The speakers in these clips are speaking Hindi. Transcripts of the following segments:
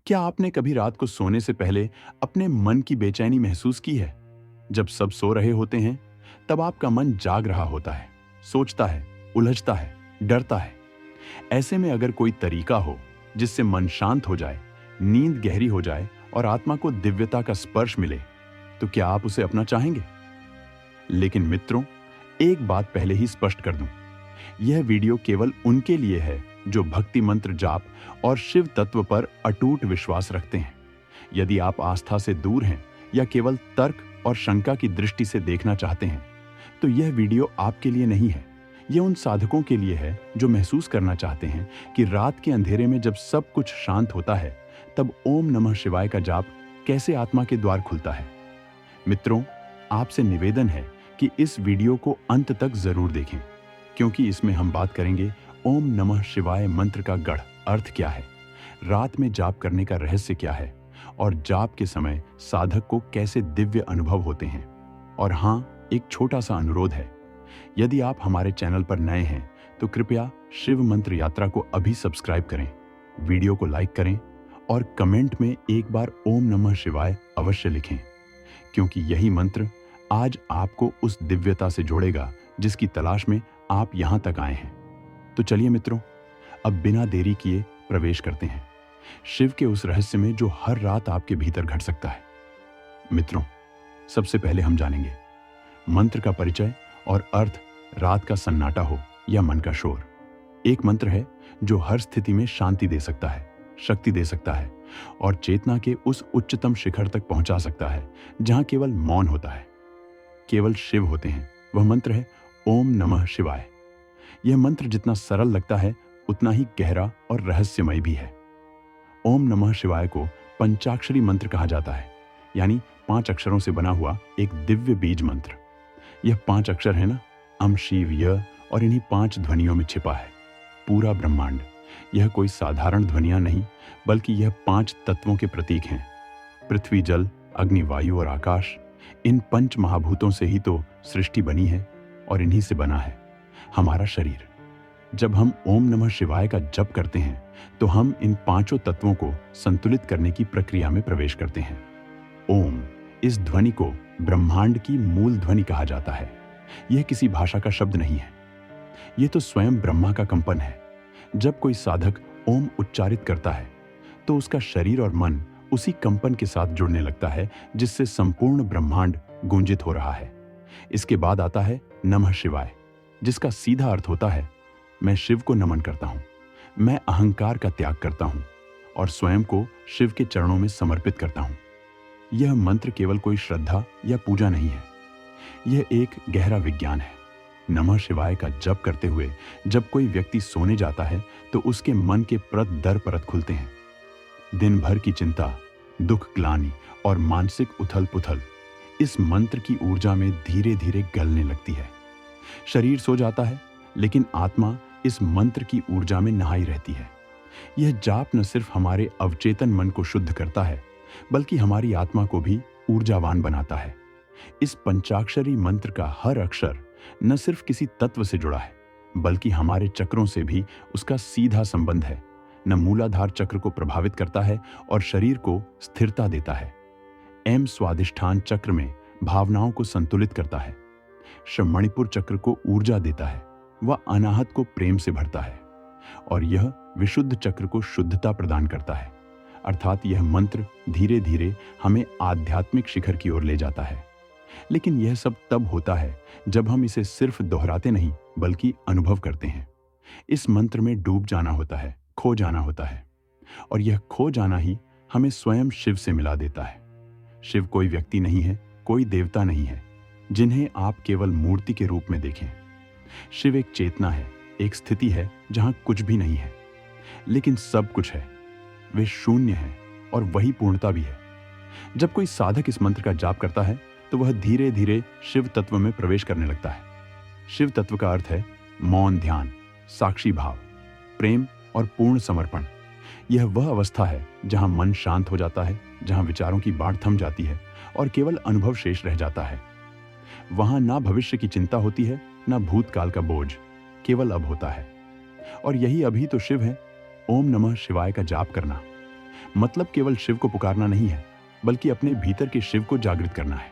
क्या आपने कभी रात को सोने से पहले अपने मन की बेचैनी महसूस की है? जब सब सो रहे होते हैं, तब आपका मन जाग रहा होता है, सोचता है, उलझता है, डरता है। ऐसे में अगर कोई तरीका हो जिससे मन शांत हो जाए, नींद गहरी हो जाए और आत्मा को दिव्यता का स्पर्श मिले, तो क्या आप उसे अपना चाहेंगे? लेकिन मित्रों, एक बात पहले ही स्पष्ट कर दूं, यह वीडियो केवल उनके लिए है जो भक्ति मंत्र जाप और शिव तत्व पर अटूट विश्वास रखते हैं। यदि आप आस्था से दूर हैं या केवल तर्क और शंका की दृष्टि से देखना चाहते हैं, तो यह वीडियो आपके लिए नहीं है। यह उन साधकों के लिए है जो महसूस करना चाहते हैं कि रात के अंधेरे में जब सब कुछ शांत होता है, तब ओम नमः शिवाय का जाप कैसे आत्मा के द्वार खुलता है। मित्रों, आपसे निवेदन है कि इस वीडियो को अंत तक जरूर देखें, क्योंकि इसमें हम बात करेंगे ओम नमः शिवाय मंत्र का गढ़ अर्थ क्या है, रात में जाप करने का रहस्य क्या है और जाप के समय साधक को कैसे दिव्य अनुभव होते हैं। और हाँ, एक छोटा सा अनुरोध है, यदि आप हमारे चैनल पर नए हैं तो कृपया शिव मंत्र यात्रा को अभी सब्सक्राइब करें, वीडियो को लाइक करें और कमेंट में एक बार ओम नमः शिवाय अवश्य लिखें, क्योंकि यही मंत्र आज आपको उस दिव्यता से जोड़ेगा जिसकी तलाश में आप यहां तक आए हैं। तो चलिए मित्रों, अब बिना देरी किए प्रवेश करते हैं शिव के उस रहस्य में जो हर रात आपके भीतर घट सकता है। मित्रों, सबसे पहले हम जानेंगे मंत्र का परिचय और अर्थ। रात का सन्नाटा हो या मन का शोर, एक मंत्र है जो हर स्थिति में शांति दे सकता है, शक्ति दे सकता है और चेतना के उस उच्चतम शिखर तक पहुंचा सकता है जहां केवल मौन होता है, केवल शिव होते हैं। वह मंत्र है ओम नमः शिवाय। यह मंत्र जितना सरल लगता है उतना ही गहरा और रहस्यमय भी है। ओम नमः शिवाय को पंचाक्षरी मंत्र कहा जाता है, यानी 5 अक्षरों से बना हुआ एक दिव्य बीज मंत्र। यह 5 अक्षर है ना, अम शिव य, और इन्हीं 5 ध्वनियों में छिपा है पूरा ब्रह्मांड। यह कोई साधारण ध्वनियां नहीं, बल्कि यह 5 तत्वों के प्रतीक हैं। पृथ्वी, जल, अग्नि, वायु और आकाश, इन 5 महाभूतों से ही तो सृष्टि बनी है और इन्हीं से बना है हमारा शरीर। जब हम ओम नमः शिवाय का जप करते हैं तो हम इन 5 तत्वों को संतुलित करने की प्रक्रिया में प्रवेश करते हैं। ओम, इस ध्वनि को ब्रह्मांड की मूल ध्वनि कहा जाता है। यह किसी भाषा का शब्द नहीं है, यह तो स्वयं ब्रह्मा का कंपन है। जब कोई साधक ओम उच्चारित करता है तो उसका शरीर और मन उसी कंपन के साथ जुड़ने लगता है, जिससे संपूर्ण ब्रह्मांड गूंजित हो रहा है। इसके बाद आता है नमः शिवाय, जिसका सीधा अर्थ होता है मैं शिव को नमन करता हूं, मैं अहंकार का त्याग करता हूं और स्वयं को शिव के चरणों में समर्पित करता हूं। यह मंत्र केवल कोई श्रद्धा या पूजा नहीं है, यह एक गहरा विज्ञान है। नमः शिवाय का जप करते हुए जब कोई व्यक्ति सोने जाता है तो उसके मन के परत दर परत खुलते हैं। दिन भर की चिंता, दुख, ग्लानि और मानसिक उथल पुथल इस मंत्र की ऊर्जा में धीरे धीरे गलने लगती है। शरीर सो जाता है, लेकिन आत्मा इस मंत्र की ऊर्जा में नहाई रहती है। यह जाप न सिर्फ हमारे अवचेतन मन को शुद्ध करता है, बल्कि हमारी आत्मा को भी ऊर्जावान बनाता है। इस पंचाक्षरी मंत्र का हर अक्षर न सिर्फ किसी तत्व से जुड़ा है, बल्कि हमारे चक्रों से भी उसका सीधा संबंध है। न मूलाधार चक्र को प्रभावित करता है और शरीर को स्थिरता देता है। एम स्वादिष्ठान चक्र में भावनाओं को संतुलित करता है। मणिपुर चक्र को ऊर्जा देता है, वह अनाहत को प्रेम से भरता है और यह विशुद्ध चक्र को शुद्धता प्रदान करता है। अर्थात यह मंत्र धीरे धीरे हमें आध्यात्मिक शिखर की ओर ले जाता है। लेकिन यह सब तब होता है जब हम इसे सिर्फ दोहराते नहीं, बल्कि अनुभव करते हैं। इस मंत्र में डूब जाना होता है, खो जाना होता है, और यह खो जाना ही हमें स्वयं शिव से मिला देता है। शिव कोई व्यक्ति नहीं है, कोई देवता नहीं है जिन्हें आप केवल मूर्ति के रूप में देखें। शिव एक चेतना है, एक स्थिति है जहां कुछ भी नहीं है, लेकिन सब कुछ है। वे शून्य है और वही पूर्णता भी है। जब कोई साधक इस मंत्र का जाप करता है तो वह धीरे धीरे शिव तत्व में प्रवेश करने लगता है। शिव तत्व का अर्थ है मौन ध्यान, साक्षी भाव, प्रेम और पूर्ण समर्पण। यह वह अवस्था है जहां मन शांत हो जाता है, जहां विचारों की बाढ़ थम जाती है और केवल अनुभव शेष रह जाता है। वहां ना भविष्य की चिंता होती है, ना भूतकाल का बोझ, केवल अब होता है। और यही अभी तो शिव है। ओम नमः शिवाय का जाप करना मतलब केवल शिव को पुकारना नहीं है, बल्कि अपने भीतर के शिव को जागृत करना है।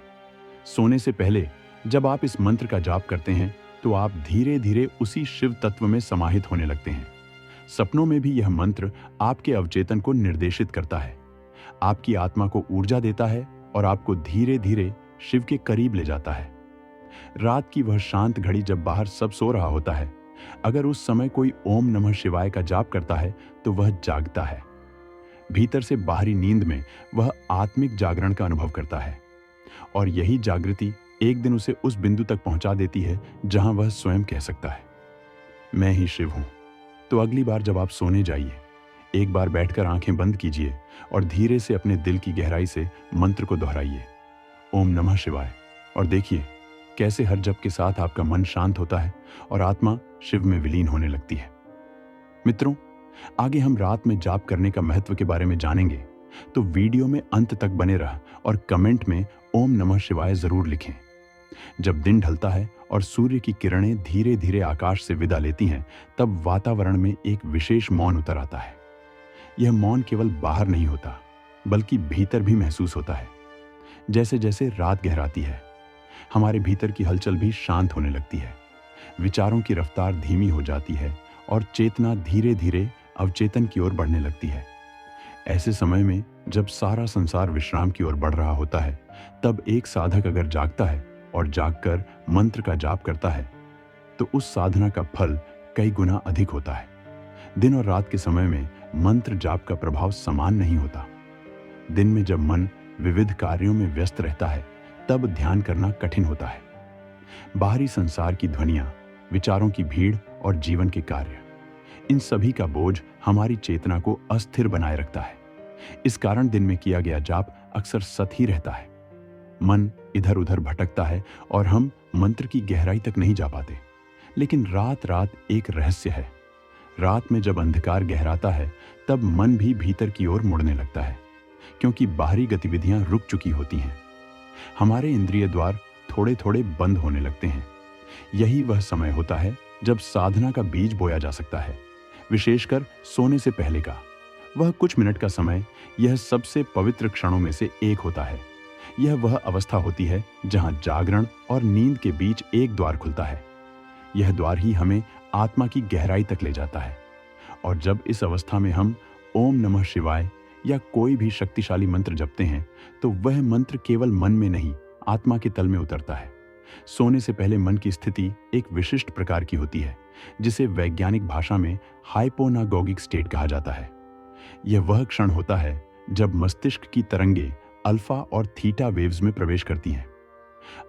सोने से पहले जब आप इस मंत्र का जाप करते हैं तो आप धीरे धीरे उसी शिव तत्व में समाहित होने लगते हैं। सपनों में भी यह मंत्र आपके अवचेतन को निर्देशित करता है, आपकी आत्मा को ऊर्जा देता है और आपको धीरे धीरे शिव के करीब ले जाता है। रात की वह शांत घड़ी जब बाहर सब सो रहा होता है, अगर उस समय कोई ओम नमः शिवाय का जाप करता है तो वह जागता है। भीतर से बाहरी नींद में वह आत्मिक जागरण का अनुभव करता है और यही जागृति एक दिन उसे उस बिंदु तक पहुंचा देती है जहां वह स्वयं कह सकता है, मैं ही शिव हूं। तो अगली बार जब आप सोने जाइए, एक बार बैठकर आंखें बंद कीजिए और धीरे से अपने दिल की गहराई से मंत्र को दोहराइए, ओम नमः शिवाय, और देखिए कैसे हर जप के साथ आपका मन शांत होता है और आत्मा शिव में विलीन होने लगती है। मित्रों, आगे हम रात में जाप करने का महत्व के बारे में जानेंगे, तो वीडियो में अंत तक बने रह और कमेंट में ओम नमः शिवाय जरूर लिखें। जब दिन ढलता है और सूर्य की किरणें धीरे धीरे आकाश से विदा लेती हैं, तब वातावरण में एक विशेष मौन उतर आता है। यह मौन केवल बाहर नहीं होता, बल्कि भीतर भी महसूस होता है। जैसे जैसे रात गहराती है, हमारे भीतर की हलचल भी शांत होने लगती है, विचारों की रफ्तार धीमी हो जाती है और चेतना धीरे धीरे अवचेतन की ओर बढ़ने लगती है। ऐसे समय में जब सारा संसार विश्राम की ओर बढ़ रहा होता है, तब एक साधक अगर जागता है और जागकर मंत्र का जाप करता है, तो उस साधना का फल कई गुना अधिक होता है। दिन और रात के समय में मंत्र जाप का प्रभाव समान नहीं होता। दिन में जब मन विविध कार्यों में व्यस्त रहता है, तब ध्यान करना कठिन होता है। बाहरी संसार की ध्वनियां, विचारों की भीड़ और जीवन के कार्य, इन सभी का बोझ हमारी चेतना को अस्थिर बनाए रखता है। इस कारण दिन में किया गया जाप अक्सर सत ही रहता है। मन इधर उधर भटकता है और हम मंत्र की गहराई तक नहीं जा पाते। लेकिन रात रात एक रहस्य है। रात में जब अंधकार गहराता है, तब मन भी भीतर की ओर मुड़ने लगता है, क्योंकि बाहरी गतिविधियां रुक चुकी होती हैं। हमारे इंद्रिय द्वार थोड़े थोड़े बंद होने लगते हैं। यही वह समय होता है जब साधना का बीज बोया जा सकता है, विशेषकर सोने से पहले का। वह कुछ मिनट का समय यह सबसे पवित्र क्षणों में से एक होता है। यह वह अवस्था होती है जहां जागरण और नींद के बीच एक द्वार खुलता है। यह द्वार ही हमें आत्मा की गहराई तक ले जाता है। और जब इस अवस्था में हम ओम नमः शिवाय या कोई भी शक्तिशाली मंत्र जपते हैं, तो वह मंत्र केवल मन में नहीं, आत्मा के तल में उतरता है। सोने से पहले मन की स्थिति एक विशिष्ट प्रकार की होती है, जिसे वैज्ञानिक भाषा में हाइपोनागोगिक स्टेट कहा जाता है। यह वह क्षण होता है जब मस्तिष्क की तरंगे अल्फा और थीटा वेव्स में प्रवेश करती हैं।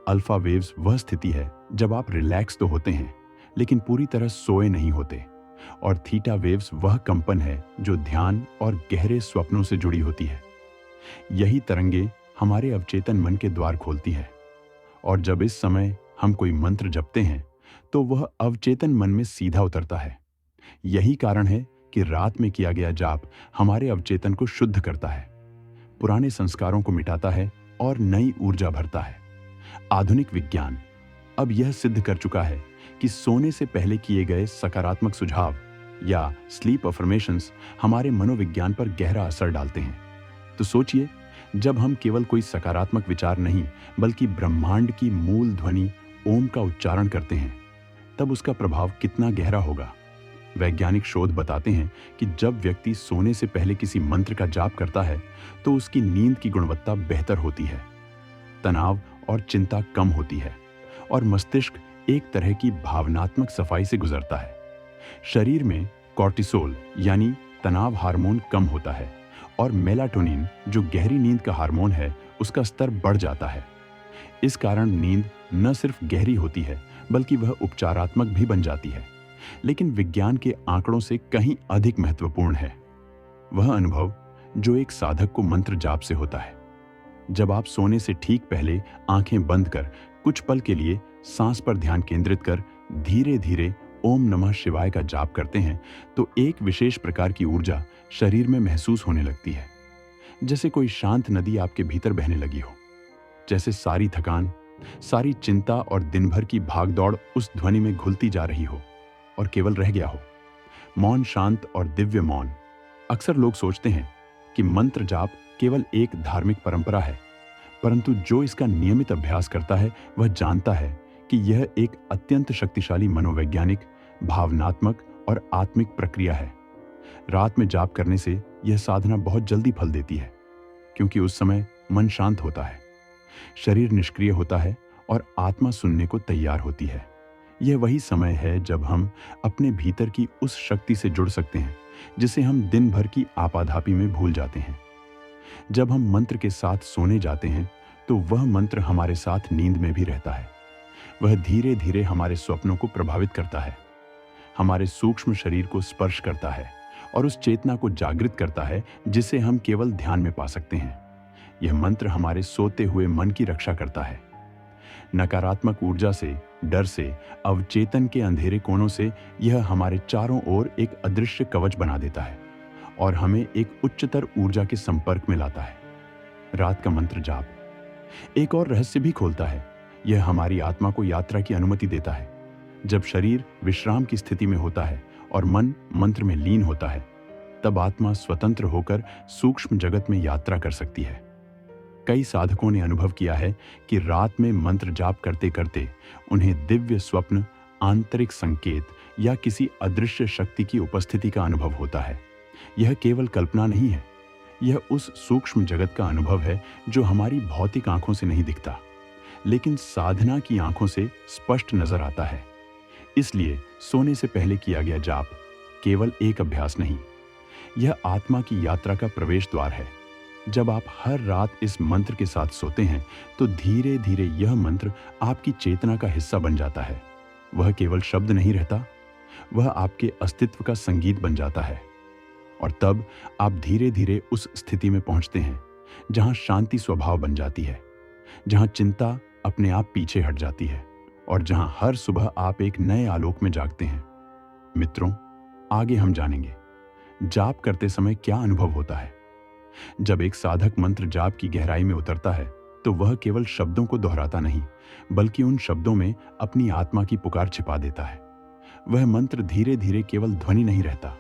अल्फा वेव्स वह स्थिति है जब आप रिलैक्स तो होते हैं, लेकिन पूरी तरह सोए नहीं होते, और थीटा वेव्स वह कंपन है जो ध्यान और गहरे स्वप्नों से जुड़ी होती है। यही तरंगे हमारे अवचेतन मन के द्वार खोलती है, और जब इस समय हम कोई मंत्र जपते हैं, तो वह अवचेतन मन में सीधा उतरता है। यही कारण है कि रात में किया गया जाप हमारे अवचेतन को शुद्ध करता है, पुराने संस्कारों को मिटाता है और नई ऊर्जा भरता है। आधुनिक विज्ञान अब यह सिद्ध कर चुका है कि सोने से पहले किए गए सकारात्मक सुझाव या स्लीप अफर्मेशंस हमारे मनोविज्ञान पर गहरा असर डालते हैं। तो सोचिए, जब हम केवल कोई सकारात्मक विचार नहीं, बल्कि ब्रह्मांड की मूल ध्वनि ओम का उच्चारण करते हैं, तब उसका प्रभाव कितना गहरा होगा। वैज्ञानिक शोध बताते हैं कि जब व्यक्ति सोने से पहले किसी मंत्र का जाप करता है, तो उसकी नींद की गुणवत्ता बेहतर होती है, तनाव और चिंता कम होती है, और मस्तिष्क एक तरह की भावनात्मक सफाई से गुजरता है। शरीर में कॉर्टिसोल यानी तनाव हार्मोन कम होता है, और मेलाटोनिन जो गहरी नींद का हार्मोन है, उसका स्तर बढ़ जाता है। इस कारण नींद न सिर्फ गहरी होती है, बल्कि वह उपचारात्मक भी बन जाती है। लेकिन विज्ञान के आंकड़ों से कहीं अधिक महत्वपूर्ण है वह अनुभव जो एक साधक को मंत्र जाप से होता है। जब आप सोने से ठीक पहले आंखें बंद कर कुछ पल के लिए सांस पर ध्यान केंद्रित कर धीरे धीरे ओम नमः शिवाय का जाप करते हैं, तो एक विशेष प्रकार की ऊर्जा शरीर में महसूस होने लगती है, जैसे कोई शांत नदी आपके भीतर बहने लगी हो। जैसे सारी थकान, सारी चिंता और दिन भर की भागदौड़ उस ध्वनि में घुलती जा रही हो और केवल रह गया हो मौन, शांत और दिव्य मौन। अक्सर लोग सोचते हैं कि मंत्र जाप केवल एक धार्मिक परंपरा है, परंतु जो इसका नियमित अभ्यास करता है वह जानता है कि यह एक अत्यंत शक्तिशाली मनोवैज्ञानिक, भावनात्मक और आत्मिक प्रक्रिया है। रात में जाप करने से यह साधना बहुत जल्दी फल देती है, क्योंकि उस समय मन शांत होता है, शरीर निष्क्रिय होता है और आत्मा सुनने को तैयार होती है। यह वही समय है जब हम अपने भीतर की उस शक्ति से जुड़ सकते हैं जिसे हम दिन भर की आपाधापी में भूल जाते हैं। जब हम मंत्र के साथ सोने जाते हैं तो वह मंत्र हमारे साथ नींद में भी रहता है। वह धीरे धीरे हमारे स्वप्नों को प्रभावित करता है, हमारे सूक्ष्म शरीर को स्पर्श करता है और उस चेतना को जागृत करता है जिसे हम केवल ध्यान में पा सकते हैं। यह मंत्र हमारे सोते हुए मन की रक्षा करता है। नकारात्मक ऊर्जा से, डर से, अवचेतन के अंधेरे कोणों से यह हमारे चारों ओर एक अदृश्य कवच बना देता है और हमें एक उच्चतर ऊर्जा के संपर्क में लाता है। रात का मंत्र जाप एक और रहस्य भी खोलता है। यह हमारी आत्मा को यात्रा की अनुमति देता है। जब शरीर विश्राम की स्थिति में होता है और मन मंत्र में लीन होता है, तब आत्मा स्वतंत्र होकर सूक्ष्म जगत में यात्रा कर सकती है। कई साधकों ने अनुभव किया है कि रात में मंत्र जाप करते करते उन्हें दिव्य स्वप्न, आंतरिक संकेत या किसी अदृश्य शक्ति की उपस्थिति का अनुभव होता है। यह केवल कल्पना नहीं है, यह उस सूक्ष्म जगत का अनुभव है जो हमारी भौतिक आंखों से नहीं दिखता, लेकिन साधना की आंखों से स्पष्ट नजर आता है। इसलिए सोने से पहले किया गया जाप केवल एक अभ्यास नहीं, यह आत्मा की यात्रा का प्रवेश द्वार है। जब आप हर रात इस मंत्र के साथ सोते हैं तो धीरे धीरे यह मंत्र आपकी चेतना का हिस्सा बन जाता है। वह केवल शब्द नहीं रहता, वह आपके अस्तित्व का संगीत बन जाता है। और तब आप धीरे धीरे उस स्थिति में पहुंचते हैं जहां शांति स्वभाव बन जाती है, जहां चिंता अपने आप पीछे हट जाती है और जहां हर सुबह आप एक नए आलोक में जागते हैं। मित्रों, आगे हम जानेंगे जाप करते समय क्या अनुभव होता है। जब एक साधक मंत्र जाप की गहराई में उतरता है तो वह केवल शब्दों को दोहराता नहीं, बल्कि उन शब्दों में अपनी आत्मा की पुकार छिपा देता है। वह मंत्र धीरे धीरे केवल ध्वनि नहीं रहता,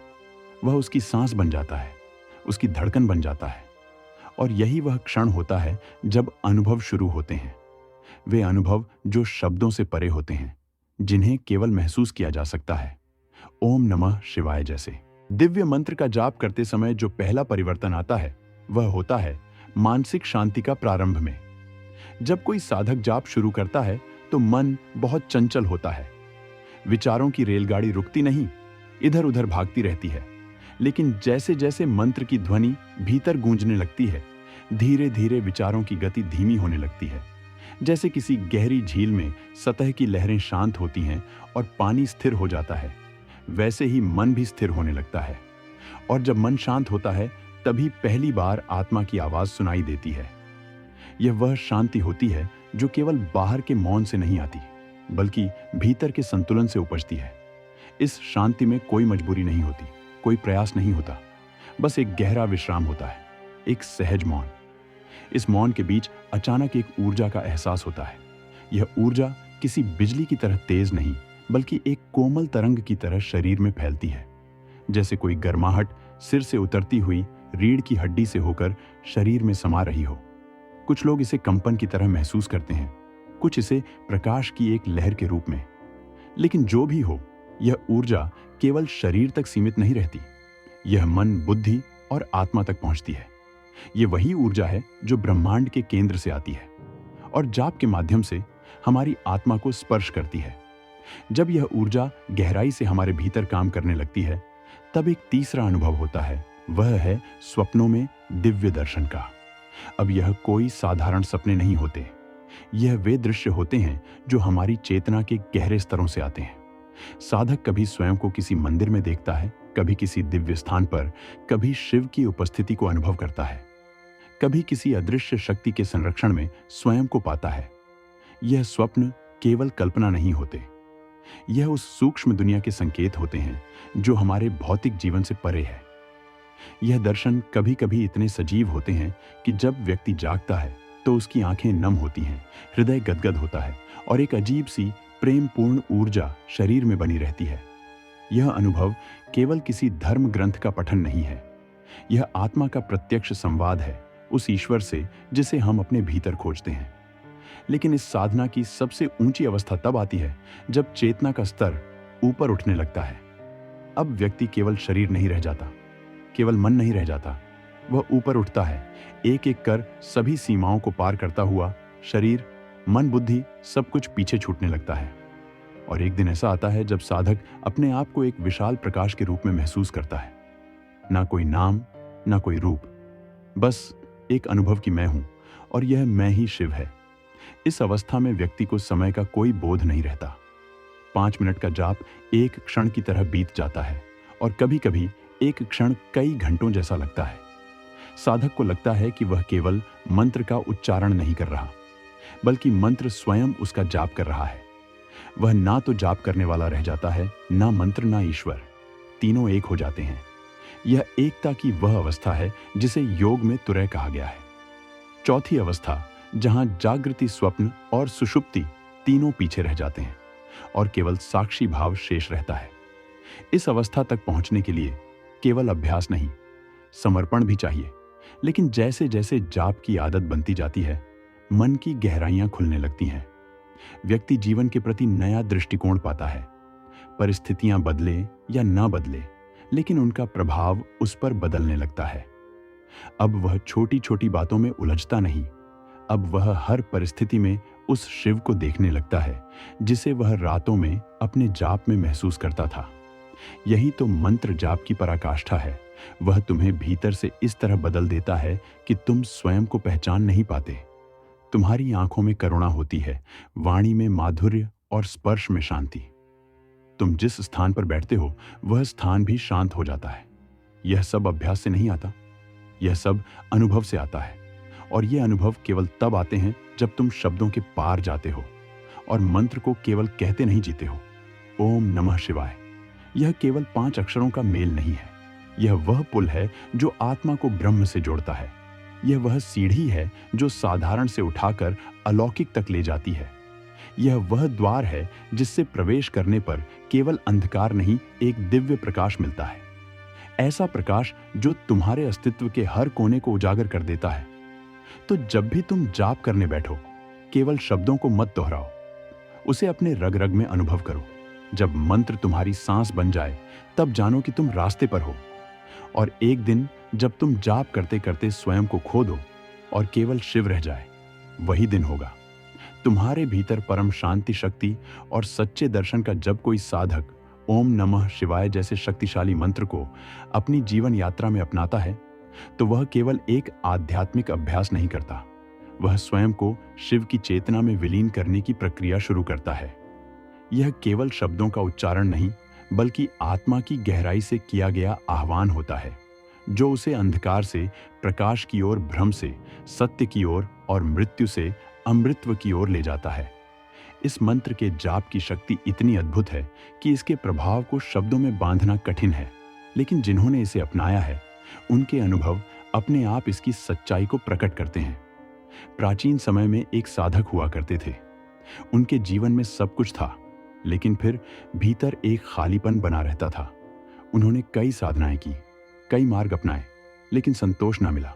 वह उसकी सांस बन जाता है, उसकी धड़कन बन जाता है। और यही वह क्षण होता है जब अनुभव शुरू होते हैं। वे अनुभव जो शब्दों से परे होते हैं, जिन्हें केवल महसूस किया जा सकता है। ओम नमः शिवाय जैसे दिव्य मंत्र का जाप करते समय जो पहला परिवर्तन आता है वह होता है मानसिक शांति का प्रारंभ में। जब कोई साधक जाप शुरू करता है तो मन बहुत चंचल होता है। विचारों की रेलगाड़ी रुकती नहीं, इधर उधर भागती रहती है। लेकिन जैसे जैसे मंत्र की ध्वनि भीतर गूंजने लगती है, धीरे धीरे विचारों की गति धीमी होने लगती है। जैसे किसी गहरी झील में सतह की लहरें शांत होती हैं और पानी स्थिर हो जाता है, वैसे ही मन भी स्थिर होने लगता है। और जब मन शांत होता है तभी पहली बार आत्मा की आवाज सुनाई देती है। यह वह शांति होती है जो केवल बाहर के मौन से नहीं आती, बल्कि भीतर के संतुलन से उपजती है। इस शांति में कोई मजबूरी नहीं होती, कोई प्रयास नहीं होता, बस एक गहरा विश्राम होता है, एक सहज मौन। इस मौन के बीच अचानक एक ऊर्जा का एहसास होता है। यह ऊर्जा किसी बिजली की तरह तेज नहीं, बल्कि एक कोमल तरंग की तरह शरीर में फैलती है। जैसे कोई गर्माहट सिर से उतरती हुई रीढ़ की हड्डी से होकर शरीर में समा रही हो। कुछ लोग इसे कंपन की तरह महसूस करते हैं, कुछ इसे प्रकाश की एक लहर के रूप में। लेकिन जो भी हो, यह ऊर्जा केवल शरीर तक सीमित नहीं रहती, यह मन, बुद्धि और आत्मा तक पहुंचती है। यह वही ऊर्जा है जो ब्रह्मांड के केंद्र से आती है और जाप के माध्यम से हमारी आत्मा को स्पर्श करती है। जब यह ऊर्जा गहराई से हमारे भीतर काम करने लगती है, तब एक तीसरा अनुभव होता है, वह है स्वप्नों में दिव्य दर्शन का। अब यह कोई साधारण सपने नहीं होते, यह वे दृश्य होते हैं जो हमारी चेतना के गहरे स्तरों से आते हैं। साधक कभी स्वयं को किसी मंदिर में देखता है, कभी किसी दिव्य स्थान पर, कभी शिव की उपस्थिति को अनुभव करता है, कभी किसी अदृश्य शक्ति के संरक्षण में स्वयं को पाता है। यह स्वप्न केवल कल्पना नहीं होते, यह उस सूक्ष्म दुनिया के संकेत होते हैं जो हमारे भौतिक जीवन से परे है। यह दर्शन कभी कभी इतने सजीव होते हैं कि जब व्यक्ति जागता है तो उसकी आंखें नम होती हैं, हृदय गदगद होता है और एक अजीब सी प्रेमपूर्ण ऊर्जा शरीर में बनी रहती है। यह अनुभव केवल किसी धर्म ग्रंथ का पठन नहीं है, यह आत्मा का प्रत्यक्ष संवाद है उस ईश्वर से जिसे हम अपने भीतर खोजते हैं। लेकिन इस साधना की सबसे ऊंची अवस्था तब आती है जब चेतना का स्तर ऊपर उठने लगता है। अब व्यक्ति केवल शरीर नहीं रह जाता, केवल मन नहीं रह जाता, वह ऊपर उठता है, एक एक कर सभी सीमाओं को पार करता हुआ। शरीर, मन, बुद्धि सब कुछ पीछे छूटने लगता है। और एक दिन ऐसा आता है जब साधक अपने आप को एक विशाल प्रकाश के रूप में महसूस करता है। ना कोई नाम, ना कोई रूप, बस एक अनुभव कि मैं हूं और यह मैं ही शिव है। इस अवस्था में व्यक्ति को समय का कोई बोध नहीं रहता। 5 मिनट का जाप एक क्षण की तरह बीत जाता है और कभी कभी एक क्षण कई घंटों जैसा लगता है। साधक को लगता है कि वह केवल मंत्र का उच्चारण नहीं कर रहा, बल्कि मंत्र स्वयं उसका जाप कर रहा है। वह ना तो जाप करने वाला रह जाता है, ना मंत्र, ना ईश्वर, तीनों एक हो जाते हैं। यह एकता की वह अवस्था है जिसे योग में तुरय कहा गया है। चौथी अवस्था, जहां जागृति, स्वप्न और सुषुप्ति तीनों पीछे रह जाते हैं और केवल साक्षी भाव शेष रहता है। इस अवस्था तक पहुंचने के लिए केवल अभ्यास नहीं, समर्पण भी चाहिए। लेकिन जैसे जैसे जाप की आदत बनती जाती है, मन की गहराइयां खुलने लगती हैं। व्यक्ति जीवन के प्रति नया दृष्टिकोण पाता है। परिस्थितियां बदले या ना बदले, लेकिन उनका प्रभाव उस पर बदलने लगता है। अब वह छोटी छोटी बातों में उलझता नहीं, अब वह हर परिस्थिति में उस शिव को देखने लगता है जिसे वह रातों में अपने जाप में महसूस करता था। यही तो मंत्र जाप की पराकाष्ठा है। वह तुम्हें भीतर से इस तरह बदल देता है कि तुम स्वयं को पहचान नहीं पाते। तुम्हारी आंखों में करुणा होती है, वाणी में माधुर्य और स्पर्श में शांति। तुम जिस स्थान पर बैठते हो वह स्थान भी शांत हो जाता है। यह सब अभ्यास से नहीं आता, यह सब अनुभव से आता है। और ये अनुभव केवल तब आते हैं जब तुम शब्दों के पार जाते हो और मंत्र को केवल कहते नहीं जीते हो। ओम नमः शिवाय, यह केवल 5 अक्षरों का मेल नहीं है। यह वह पुल है जो आत्मा को ब्रह्म से जोड़ता है। यह वह सीढ़ी है जो साधारण से उठाकर अलौकिक तक ले जाती है। यह वह द्वार है जिससे प्रवेश करने पर केवल अंधकार नहीं, एक दिव्य प्रकाश मिलता है। ऐसा प्रकाश जो तुम्हारे अस्तित्व के हर कोने को उजागर कर देता है। तो जब भी तुम जाप करने बैठो, केवल शब्दों को मत दोहराओ, उसे अपने रग रग में अनुभव करो। जब मंत्र तुम्हारी सांस बन जाए, तब जानो कि तुम रास्ते पर हो। और एक दिन जब तुम जाप करते करते स्वयं को खो दो और केवल शिव रह जाए, वही दिन होगा। तुम्हारे भीतर परम शांति, शक्ति और सच्चे दर्शन का जब कोई साधक ओम नमः शिवाय जैसे शक्तिशाली मंत्र को अपनी जीवन यात्रा में अपनाता है, तो वह केवल एक आध्यात्मिक अभ्यास नहीं करता, वह स्वयं को शिव की चेतना में विलीन करने की प्रक्रिया शुरू करता है। यह केवल शब्दों का उच्चारण नहीं, बल्कि आत्मा की गहराई से किया गया आह्वान होता है, जो उसे अंधकार से प्रकाश की ओर, भ्रम से सत्य की ओर और मृत्यु से अमृतत्व की ओर ले जाता है। इस मंत्र के जाप की शक्ति इतनी अद्भुत है कि इसके प्रभाव को शब्दों में बांधना कठिन है, लेकिन जिन्होंने इसे अपनाया है, उनके अनुभव अपने आप इसकी सच्चाई को प्रकट करते हैं। प्राचीन समय में एक साधक हुआ करते थे। उनके जीवन में सब कुछ था, लेकिन फिर भीतर एक खालीपन बना रहता था। उन्होंने कई साधनाएं की, कई मार्ग अपनाए, लेकिन संतोष न मिला।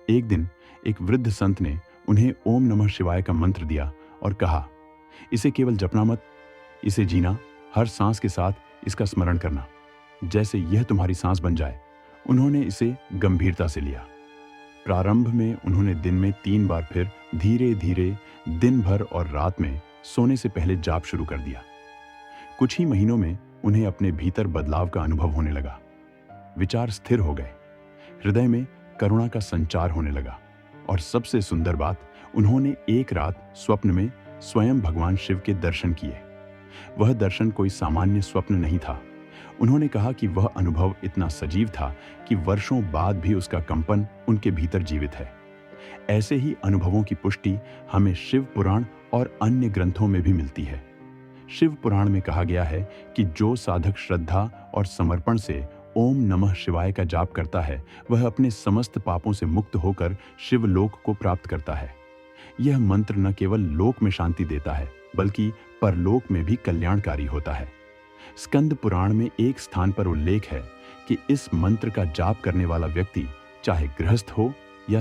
एक दिन एक वृद्ध संत ने उन्हें ओम नमः शिवाय का मंत्र दिया और कहा, इसे केवल जपना मत, इसे जीना, हर सांस के साथ इसका स्मरण करना, जैसे यह तुम्हारी सांस बन जाए। उन्होंने इसे गंभीरता से लिया। प्रारंभ में उन्होंने दिन में 3 बार, फिर धीरे धीरे दिन भर और रात में सोने से पहले जाप शुरू कर दिया। कुछ ही महीनों में उन्हें अपने भीतर बदलाव का अनुभव होने लगा। विचार स्थिर हो गए, हृदय में करुणा का संचार होने लगा, और सबसे सुंदर बात, उन्होंने एक रात स्वप्न में स्वयं भगवान शिव के दर्शन किए। वह दर्शन कोई सामान्य स्वप्न नहीं था। उन्होंने कहा कि वह अनुभव इतना सजीव था कि वर्षों बाद भी उसका कंपन उनके भीतर जीवित है। ऐसे ही अनुभवों की पुष्टि हमें शिव पुराण और अन्य ग्रंथों में भी मिलती है। शिव पुराण में कहा गया है कि जो साधक श्रद्धा और समर्पण से ओम नमः शिवाय का जाप करता है, वह अपने समस्त पापों से मुक्त होकर शिवलोक को प्राप्त करता है। यह मंत्र न केवल लोक में शांति देता है, बल्कि परलोक में भी कल्याणकारी होता है। स्कंद पुराण में एक स्थान पर उल्लेख है कि इस मंत्र का जाप करने वाला व्यक्ति चाहे गृहस्थ हो या